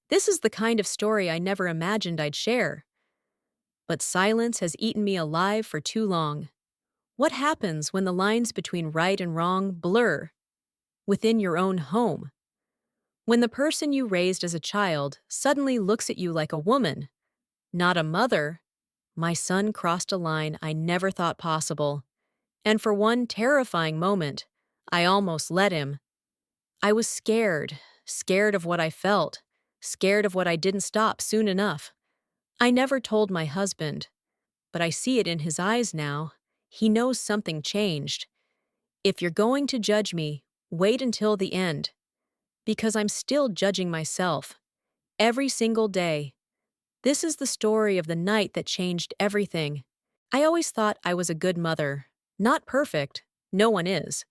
This is the kind of story I never imagined I'd share. But silence has eaten me alive for too long. What happens when the lines between right and wrong blur within your own home? When the person you raised as a child suddenly looks at you like a woman, not a mother. My son crossed a line I never thought possible. And for one terrifying moment, I almost let him. I was scared, scared of what I felt, scared of what I didn't stop soon enough. I never told my husband, but I see it in his eyes now. He knows something changed. If you're going to judge me, wait until the end, because I'm still judging myself. Every single day. This is the story of the night that changed everything. I always thought I was a good mother. Not perfect, no one is.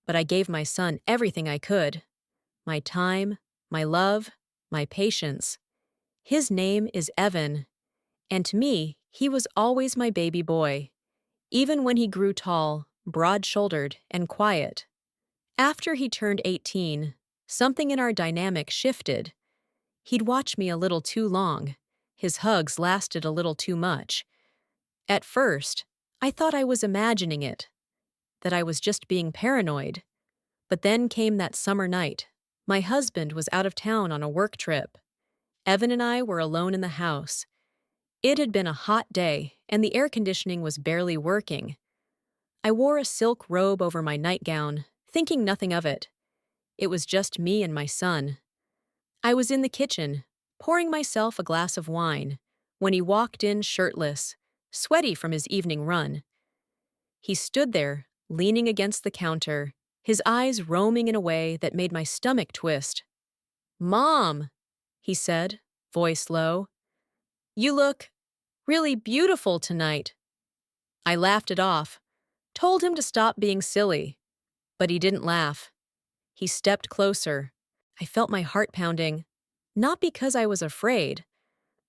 But I gave my son everything I could. My time, my love, my patience. His name is Evan, and to me, he was always my baby boy, even when he grew tall, broad-shouldered, and quiet. After he turned 18, something in our dynamic shifted. He'd watch me a little too long. His hugs lasted a little too much. At first, I thought I was imagining it, that I was just being paranoid. But then came that summer night. My husband was out of town on a work trip. Evan and I were alone in the house. It had been a hot day, and the air conditioning was barely working. I wore a silk robe over my nightgown, thinking nothing of it. It was just me and my son. I was in the kitchen, pouring myself a glass of wine, when he walked in shirtless, sweaty from his evening run. He stood there, leaning against the counter, his eyes roaming in a way that made my stomach twist. "Mom," he said, voice low, "you look really beautiful tonight." I laughed it off, told him to stop being silly, but he didn't laugh. He stepped closer. I felt my heart pounding, not because I was afraid,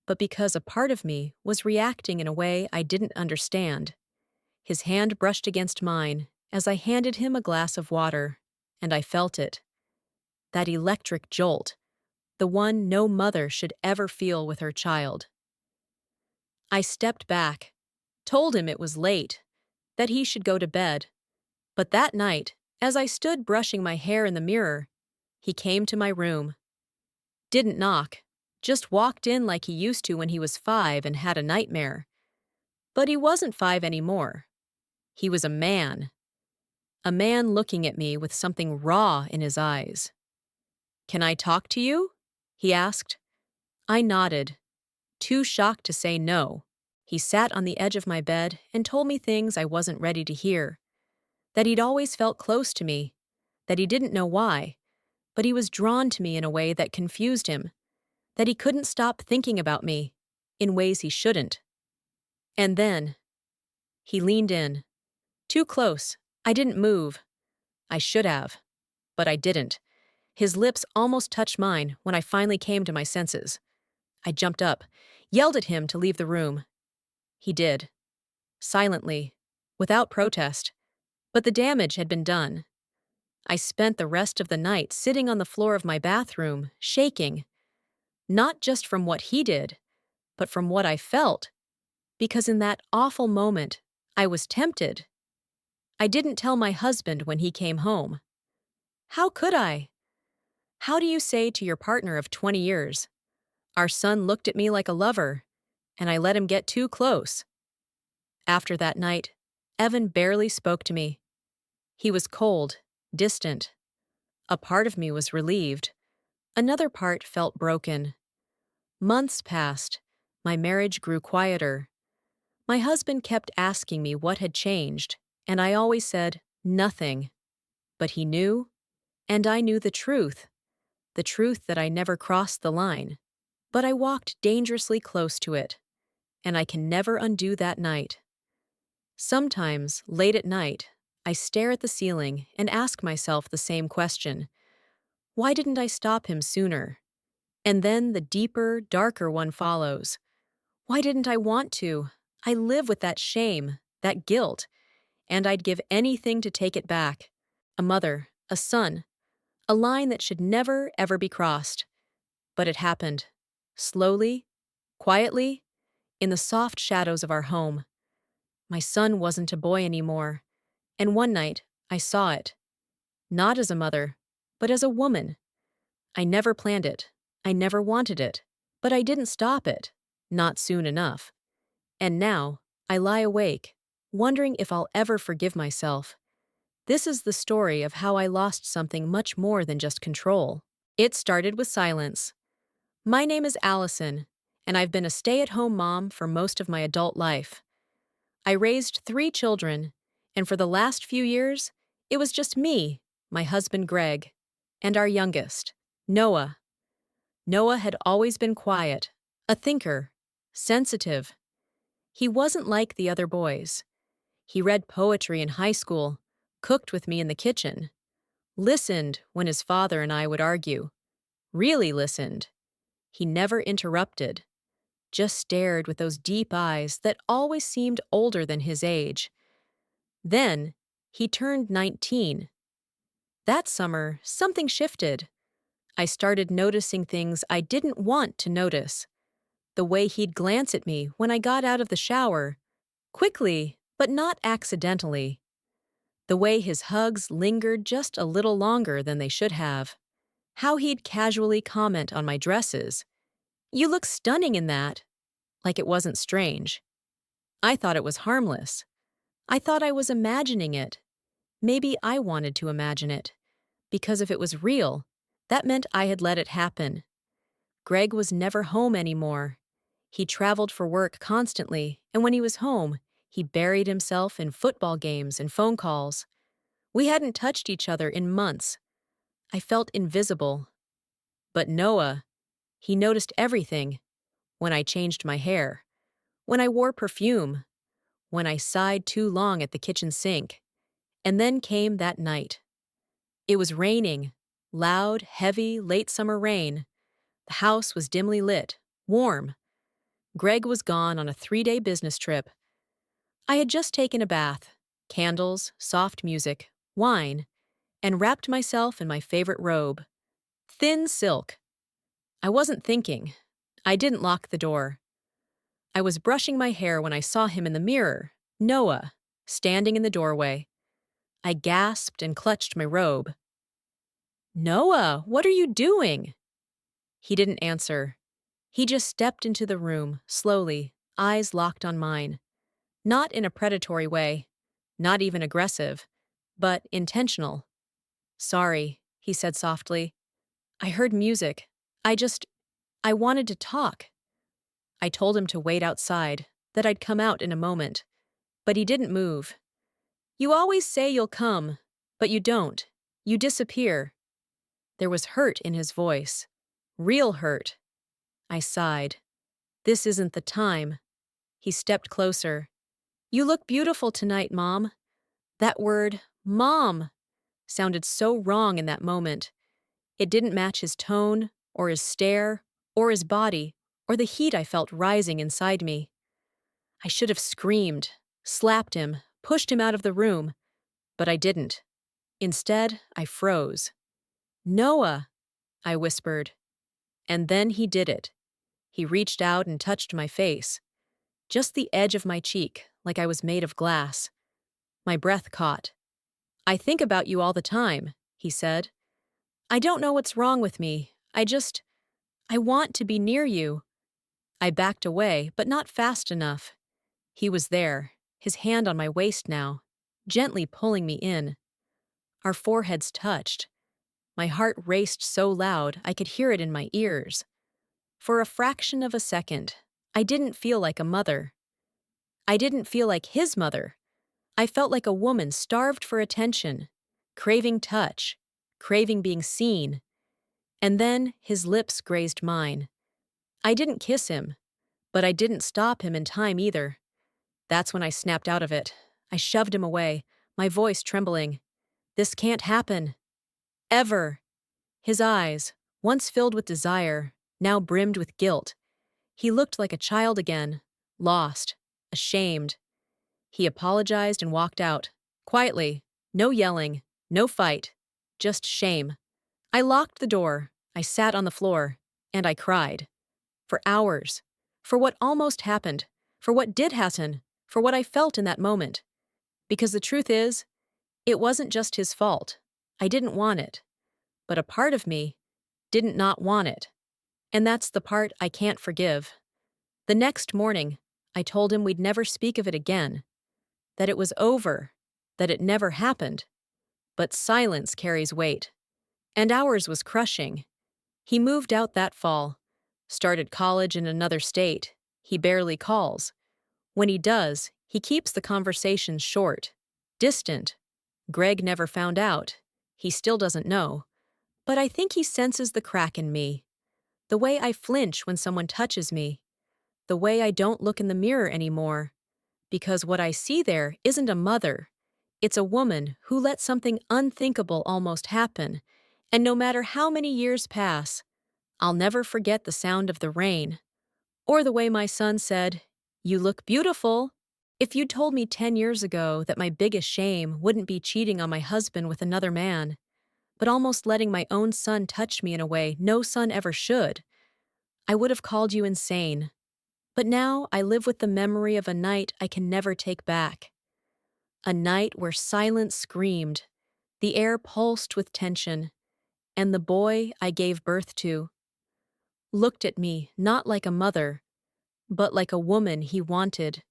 but because a part of me was reacting in a way I didn't understand. His hand brushed against mine as I handed him a glass of water, and I felt it. That electric jolt, the one no mother should ever feel with her child. I stepped back, told him it was late, that he should go to bed. But that night, as I stood brushing my hair in the mirror, he came to my room. Didn't knock, just walked in like he used to when he was 5 and had a nightmare. But he wasn't 5 anymore. He was a man looking at me with something raw in his eyes. "Can I talk to you?" he asked. I nodded, too shocked to say no. He sat on the edge of my bed and told me things I wasn't ready to hear. That he'd always felt close to me, that he didn't know why, but he was drawn to me in a way that confused him, that he couldn't stop thinking about me, in ways he shouldn't. And then, he leaned in. Too close. I didn't move. I should have, but I didn't. His lips almost touched mine when I finally came to my senses. I jumped up, yelled at him to leave the room. He did. Silently, without protest. But the damage had been done. I spent the rest of the night sitting on the floor of my bathroom, shaking. Not just from what he did, but from what I felt. Because in that awful moment, I was tempted. I didn't tell my husband when he came home. How could I? How do you say to your partner of 20 years, "Our son looked at me like a lover, and I let him get too close"? After that night, Evan barely spoke to me. He was cold, distant. A part of me was relieved. Another part felt broken. Months passed. My marriage grew quieter. My husband kept asking me what had changed, and I always said, nothing. But he knew, and I knew the truth that I never crossed the line. But I walked dangerously close to it, and I can never undo that night. Sometimes, late at night, I stare at the ceiling and ask myself the same question. Why didn't I stop him sooner? And then the deeper, darker one follows. Why didn't I want to? I live with that shame, that guilt, and I'd give anything to take it back. A mother, a son, a line that should never, ever be crossed. But it happened. Slowly, quietly, in the soft shadows of our home. My son wasn't a boy anymore, and one night I saw it. Not as a mother, but as a woman. I never planned it. I never wanted it. But I didn't stop it. Not soon enough. And now, I lie awake, wondering if I'll ever forgive myself. This is the story of how I lost something much more than just control. It started with silence. My name is Allison, and I've been a stay-at-home mom for most of my adult life. I raised 3 children, and for the last few years, it was just me, my husband Greg, and our youngest, Noah. Noah had always been quiet, a thinker, sensitive. He wasn't like the other boys. He read poetry in high school, cooked with me in the kitchen, listened when his father and I would argue, really listened. He never interrupted, just stared with those deep eyes that always seemed older than his age. Then, he turned 19. That summer, something shifted. I started noticing things I didn't want to notice. The way he'd glance at me when I got out of the shower, quickly, but not accidentally. The way his hugs lingered just a little longer than they should have. How he'd casually comment on my dresses. "You look stunning in that." Like it wasn't strange. I thought it was harmless. I thought I was imagining it. Maybe I wanted to imagine it. Because if it was real, that meant I had let it happen. Greg was never home anymore. He traveled for work constantly, and when he was home, he buried himself in football games and phone calls. We hadn't touched each other in months. I felt invisible. But Noah, he noticed everything. When I changed my hair. When I wore perfume. When I sighed too long at the kitchen sink. And then came that night. It was raining. Loud, heavy, late summer rain. The house was dimly lit, warm. Greg was gone on a 3-day business trip. I had just taken a bath, candles, soft music, wine, and wrapped myself in my favorite robe. Thin silk. I wasn't thinking. I didn't lock the door. I was brushing my hair when I saw him in the mirror, Noah, standing in the doorway. I gasped and clutched my robe. "Noah, what are you doing?" He didn't answer. He just stepped into the room, slowly, eyes locked on mine. Not in a predatory way, not even aggressive, but intentional. "Sorry," he said softly. "I heard music. I wanted to talk." I told him to wait outside, that I'd come out in a moment. But he didn't move. "You always say you'll come, but you don't. You disappear." There was hurt in his voice. Real hurt. I sighed. "This isn't the time." He stepped closer. "You look beautiful tonight, Mom." That word, Mom, sounded so wrong in that moment. It didn't match his tone, or his stare, or his body, or the heat I felt rising inside me. I should have screamed, slapped him, pushed him out of the room, but I didn't. Instead, I froze. "Noah," I whispered. And then he did it. He reached out and touched my face. Just the edge of my cheek, like I was made of glass. My breath caught. "I think about you all the time," he said. "I don't know what's wrong with me. I want to be near you." I backed away, but not fast enough. He was there, his hand on my waist now, gently pulling me in. Our foreheads touched. My heart raced so loud I could hear it in my ears. For a fraction of a second, I didn't feel like a mother. I didn't feel like his mother. I felt like a woman starved for attention, craving touch, craving being seen. And then his lips grazed mine. I didn't kiss him, but I didn't stop him in time either. That's when I snapped out of it. I shoved him away, my voice trembling. "This can't happen. Ever." His eyes, once filled with desire, now brimmed with guilt. He looked like a child again, lost, ashamed. He apologized and walked out, quietly, no yelling, no fight, just shame. I locked the door. I sat on the floor. And I cried. For hours. For what almost happened. For what did happen. For what I felt in that moment. Because the truth is, it wasn't just his fault. I didn't want it. But a part of me didn't not want it. And that's the part I can't forgive. The next morning, I told him we'd never speak of it again. That it was over. That it never happened. But silence carries weight. And ours was crushing. He moved out that fall. Started college in another state. He barely calls. When he does, he keeps the conversations short. Distant. Greg never found out. He still doesn't know. But I think he senses the crack in me. The way I flinch when someone touches me. The way I don't look in the mirror anymore. Because what I see there isn't a mother. It's a woman who let something unthinkable almost happen. And no matter how many years pass, I'll never forget the sound of the rain. Or the way my son said, "You look beautiful." If you'd told me 10 years ago that my biggest shame wouldn't be cheating on my husband with another man, but almost letting my own son touch me in a way no son ever should, I would have called you insane. But now I live with the memory of a night I can never take back. A night where silence screamed, the air pulsed with tension, and the boy I gave birth to looked at me not like a mother, but like a woman he wanted.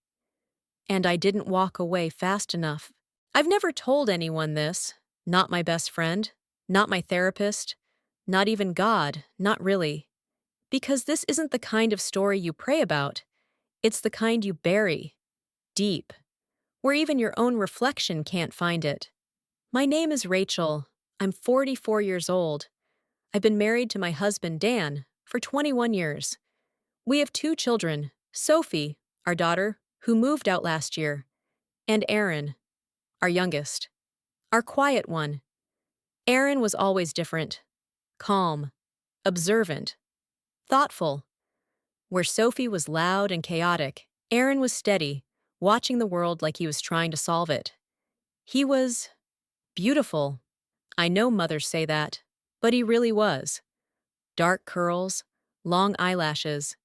And I didn't walk away fast enough. I've never told anyone this, not my best friend, not my therapist, not even God, not really. Because this isn't the kind of story you pray about. It's the kind you bury, deep, where even your own reflection can't find it. My name is Rachel. I'm 44 years old. I've been married to my husband, Dan, for 21 years. We have 2 children, Sophie, our daughter, who moved out last year, and Aaron, our youngest, our quiet one. Aaron was always different, calm, observant, thoughtful. Where Sophie was loud and chaotic, Aaron was steady, watching the world like he was trying to solve it. He was beautiful. I know mothers say that, but he really was. Dark curls, long eyelashes,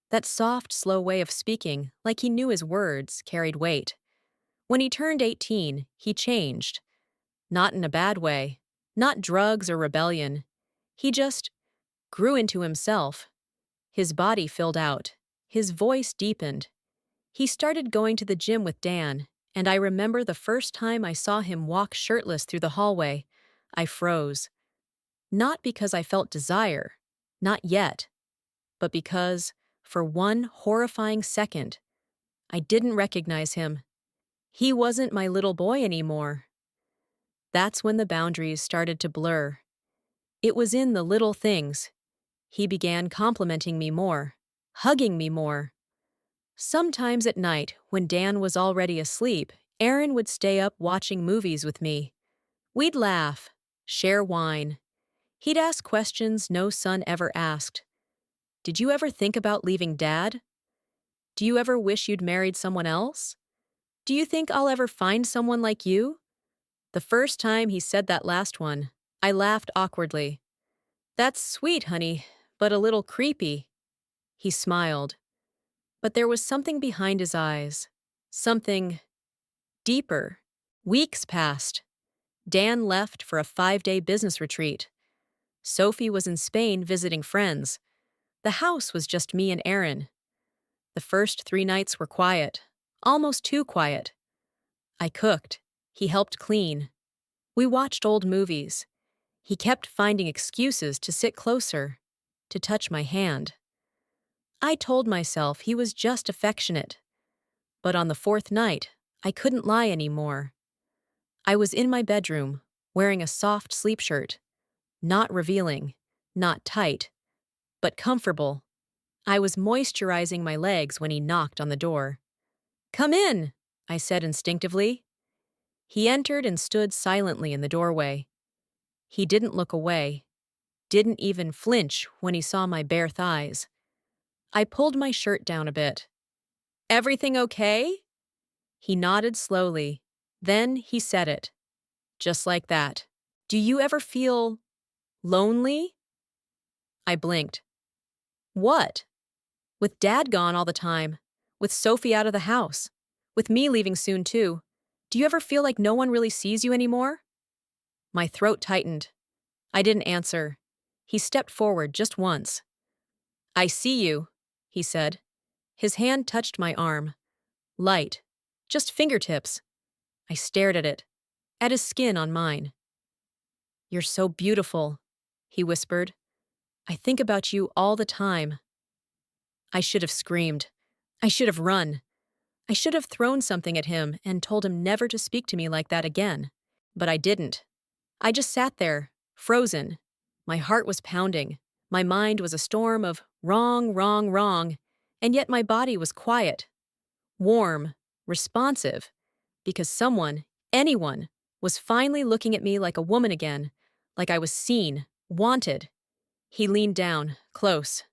that soft, slow way of speaking, like he knew his words carried weight. When he turned 18, he changed. Not in a bad way, not drugs or rebellion. He just grew into himself. His body filled out. His voice deepened. He started going to the gym with Dan, and I remember the first time I saw him walk shirtless through the hallway, I froze. Not because I felt desire, not yet, but because, for one horrifying second, I didn't recognize him. He wasn't my little boy anymore. That's when the boundaries started to blur. It was in the little things. He began complimenting me more, hugging me more. Sometimes at night, when Dan was already asleep, Aaron would stay up watching movies with me. We'd laugh, share wine. He'd ask questions no son ever asked. Did you ever think about leaving Dad? Do you ever wish you'd married someone else? Do you think I'll ever find someone like you? The first time he said that last one, I laughed awkwardly. That's sweet, honey, but a little creepy. He smiled. But there was something behind his eyes. Something deeper. Weeks passed. Dan left for a 5-day business retreat. Sophie was in Spain visiting friends. The house was just me and Aaron. The first 3 nights were quiet, almost too quiet. I cooked. He helped clean. We watched old movies. He kept finding excuses to sit closer, to touch my hand. I told myself he was just affectionate. But on the 4th night, I couldn't lie anymore. I was in my bedroom, wearing a soft sleep shirt. Not revealing, not tight, but comfortable. I was moisturizing my legs when he knocked on the door. "Come in," I said instinctively. He entered and stood silently in the doorway. He didn't look away, didn't even flinch when he saw my bare thighs. I pulled my shirt down a bit. "Everything okay?" He nodded slowly. Then he said it. Just like that. "Do you ever feel lonely?" I blinked. What? With Dad gone all the time, with Sophie out of the house, with me leaving soon too. Do you ever feel like no one really sees you anymore? My throat tightened. I didn't answer. He stepped forward just once. I see you, he said. His hand touched my arm. Light. Just fingertips. I stared at it, at his skin on mine. You're so beautiful, he whispered. I think about you all the time. I should have screamed. I should have run. I should have thrown something at him and told him never to speak to me like that again. But I didn't. I just sat there, frozen. My heart was pounding. My mind was a storm of wrong, wrong, wrong. And yet my body was quiet, warm, responsive, because someone, anyone, was finally looking at me like a woman again, like I was seen, wanted. He leaned down, close.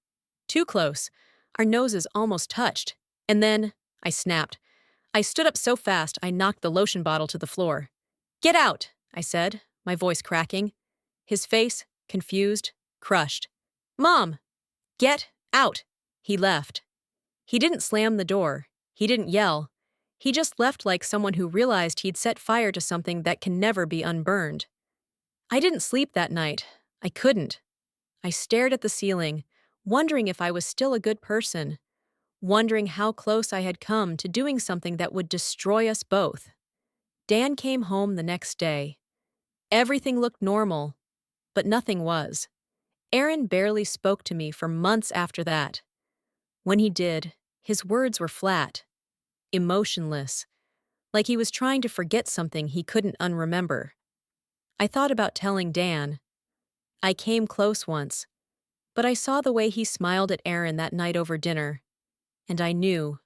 Too close. Our noses almost touched. And then I snapped. I stood up so fast I knocked the lotion bottle to the floor. Get out, I said, my voice cracking. His face, confused, crushed. Mom! Get out! He left. He didn't slam the door. He didn't yell. He just left like someone who realized he'd set fire to something that can never be unburned. I didn't sleep that night. I couldn't. I stared at the ceiling, wondering if I was still a good person, wondering how close I had come to doing something that would destroy us both. Dan came home the next day. Everything looked normal, but nothing was. Aaron barely spoke to me for months after that. When he did, his words were flat, emotionless, like he was trying to forget something he couldn't unremember. I thought about telling Dan. I came close once, but I saw the way he smiled at Aaron that night over dinner, and I knew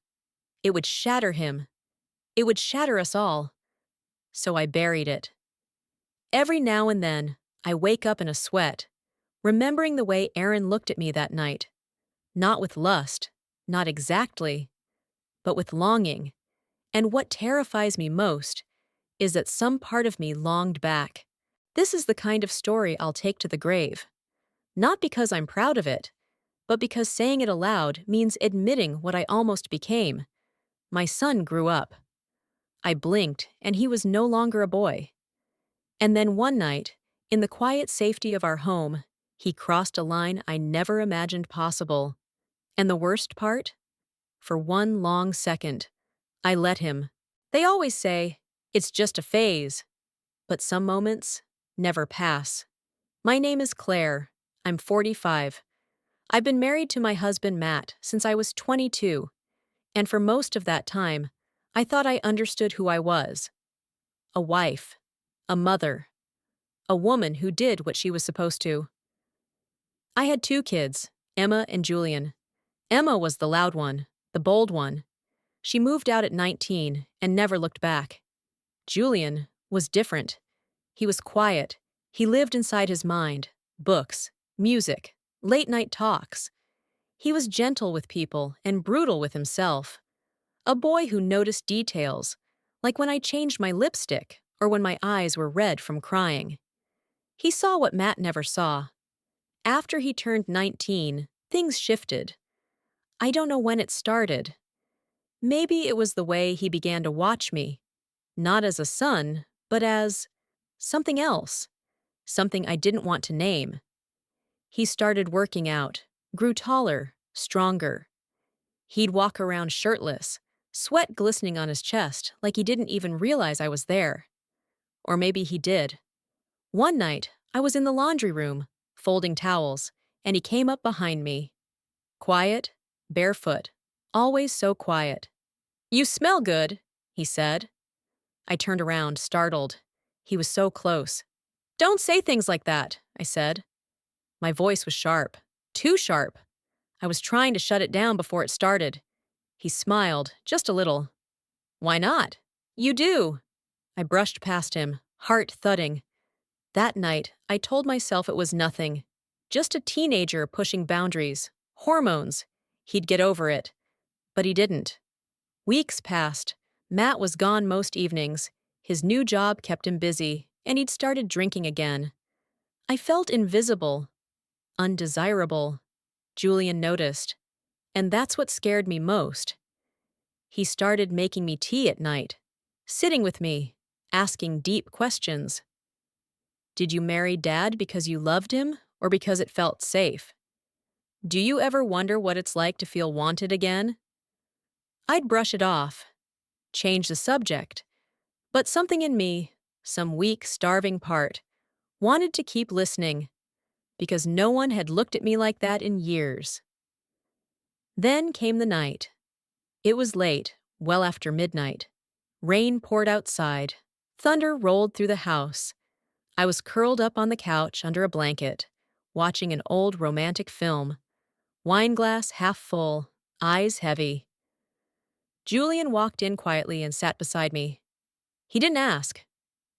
it would shatter him. It would shatter us all. So I buried it. Every now and then, I wake up in a sweat, remembering the way Aaron looked at me that night. Not with lust, not exactly, but with longing. And what terrifies me most is that some part of me longed back. This is the kind of story I'll take to the grave. Not because I'm proud of it, but because saying it aloud means admitting what I almost became. My son grew up. I blinked, and he was no longer a boy. And then one night, in the quiet safety of our home, he crossed a line I never imagined possible. And the worst part? For one long second, I let him. They always say, it's just a phase. But some moments never pass. My name is Claire. I'm 45. I've been married to my husband Matt since I was 22. And for most of that time, I thought I understood who I was. A wife. A mother. A woman who did what she was supposed to. I had 2 kids, Emma and Julian. Emma was the loud one, the bold one. She moved out at 19 and never looked back. Julian was different. He was quiet. He lived inside his mind. Books, music, late-night talks. He was gentle with people and brutal with himself. A boy who noticed details, like when I changed my lipstick or when my eyes were red from crying. He saw what Matt never saw. After he turned 19, things shifted. I don't know when it started. Maybe it was the way he began to watch me, not as a son, but as something else, something I didn't want to name. He started working out, grew taller, stronger. He'd walk around shirtless, sweat glistening on his chest like he didn't even realize I was there. Or maybe he did. One night, I was in the laundry room, folding towels, and he came up behind me. Quiet, barefoot, always so quiet. You smell good, he said. I turned around, startled. He was so close. Don't say things like that, I said. My voice was sharp, too sharp. I was trying to shut it down before it started. He smiled, just a little. Why not? You do. I brushed past him, heart thudding. That night, I told myself it was nothing. Just a teenager pushing boundaries. Hormones. He'd get over it. But he didn't. Weeks passed. Matt was gone most evenings. His new job kept him busy, and he'd started drinking again. I felt invisible. Undesirable. Julian noticed, and that's what scared me most. He started making me tea at night, sitting with me, asking deep questions. Did you marry Dad because you loved him or because it felt safe? Do you ever wonder what it's like to feel wanted again? I'd brush it off, change the subject, but something in me, some weak, starving part, wanted to keep listening because no one had looked at me like that in years. Then came the night. It was late, well after midnight. Rain poured outside. Thunder rolled through the house. I was curled up on the couch under a blanket, watching an old romantic film, wine glass half full, eyes heavy. Julian walked in quietly and sat beside me. He didn't ask,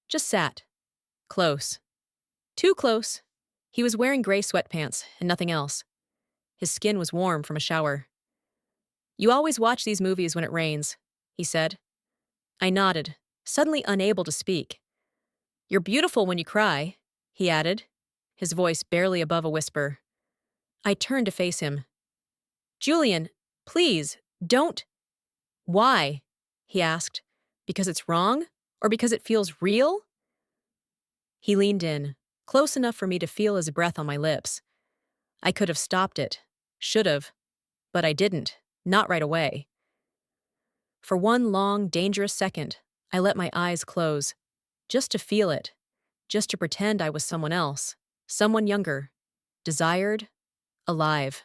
just sat. Close. Too close. He was wearing gray sweatpants and nothing else. His skin was warm from a shower. You always watch these movies when it rains, he said. I nodded, suddenly unable to speak. You're beautiful when you cry, he added, his voice barely above a whisper. I turned to face him. Julian, please, don't. Why? He asked. Because it's wrong? Or because it feels real? He leaned in, close enough for me to feel his breath on my lips. I could have stopped it. Should have. But I didn't. Not right away. For one long, dangerous second, I let my eyes close. Just to feel it. Just to pretend I was someone else. Someone younger. Desired. Alive.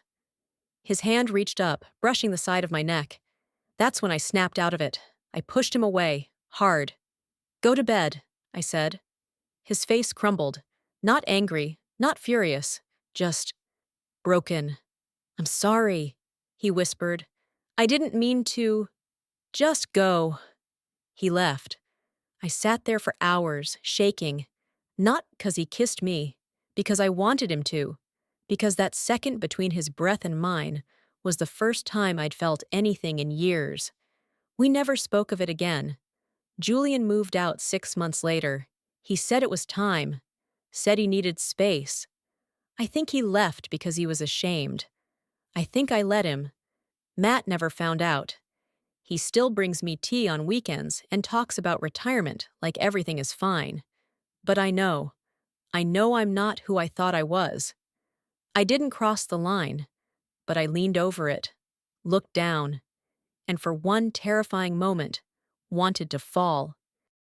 His hand reached up, brushing the side of my neck. That's when I snapped out of it. I pushed him away, hard. Go to bed, I said. His face crumbled. Not angry, not furious. Just broken. I'm sorry, he whispered. I didn't mean to. Just go. He left. I sat there for hours, shaking. Not because he kissed me, because I wanted him to. Because that second between his breath and mine was the first time I'd felt anything in years. We never spoke of it again. Julian moved out 6 months later. He said it was time. Said he needed space. I think he left because he was ashamed. I think I let him. Matt never found out. He still brings me tea on weekends and talks about retirement like everything is fine. But I know I'm not who I thought I was. I didn't cross the line, but I leaned over it, looked down, and for one terrifying moment, wanted to fall.